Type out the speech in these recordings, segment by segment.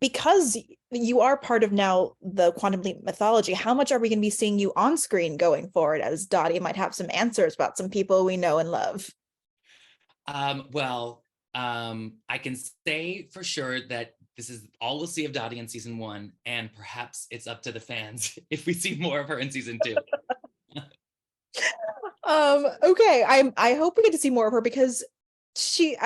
because you are part of now the Quantum Leap mythology, how much are we going to be seeing you on screen going forward, as Dottie might have some answers about some people we know and love? Well, I can say for sure that this is all we'll see of Dottie in season one, and perhaps it's up to the fans if we see more of her in season two. Okay, I hope we get to see more of her because she's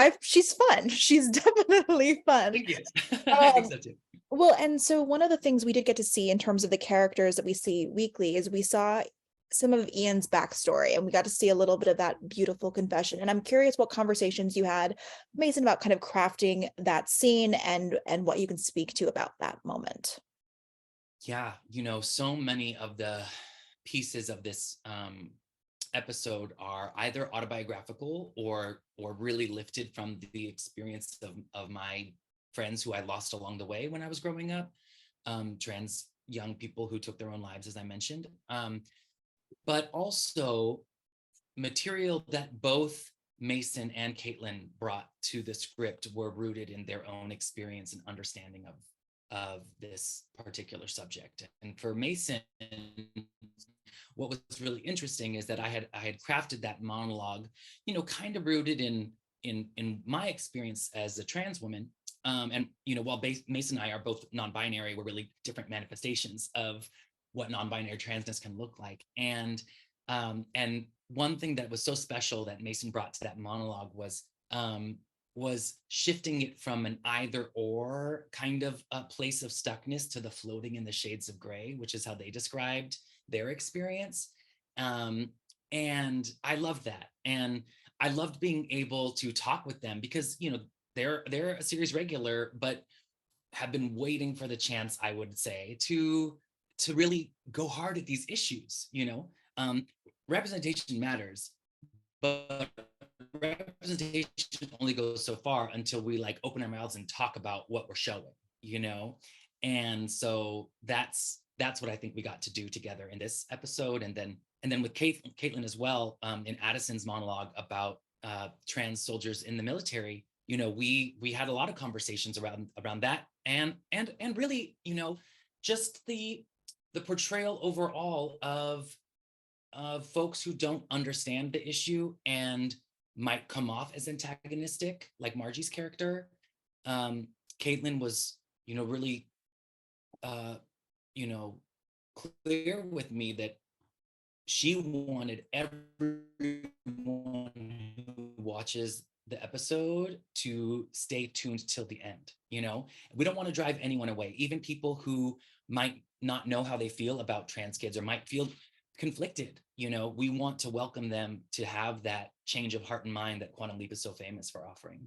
fun. She's definitely fun. Thank you. I think Um, so too. well, and so one of the things we did get to see in terms of the characters that we see weekly is we saw some of Ian's backstory, and we got to see a little bit of that beautiful confession. And I'm curious what conversations you had, Mason, about kind of crafting that scene and what you can speak to about that moment. Yeah, so many of the pieces of this episode are either autobiographical or really lifted from the experience of my friends who I lost along the way when I was growing up, trans young people who took their own lives, as I mentioned, but also material that both Mason and Caitlin brought to the script were rooted in their own experience and understanding of this particular subject. And for Mason, what was really interesting is that I had crafted that monologue, kind of rooted in my experience as a trans woman. And while Mason and I are both non-binary, we're really different manifestations of what non-binary transness can look like. And one thing that was so special that Mason brought to that monologue was shifting it from an either or kind of a place of stuckness to the floating in the shades of gray, which is how they described their experience. Um, and I loved that. And I loved being able to talk with them because, they're a series regular, but have been waiting for the chance, I would say, to really go hard at these issues. Representation matters, but representation only goes so far until we like open our mouths and talk about what we're showing, you know? And so that's what I think we got to do together in this episode. And then with Caitlin as well, in Addison's monologue about trans soldiers in the military, we had a lot of conversations around that, and really, just the portrayal overall of folks who don't understand the issue and might come off as antagonistic, like Margie's character. Caitlin was, really, uh, you know, clear with me that she wanted everyone who watches the episode to stay tuned till the end. We don't want to drive anyone away, even people who might not know how they feel about trans kids or might feel conflicted. We want to welcome them to have that change of heart and mind that Quantum Leap is so famous for offering.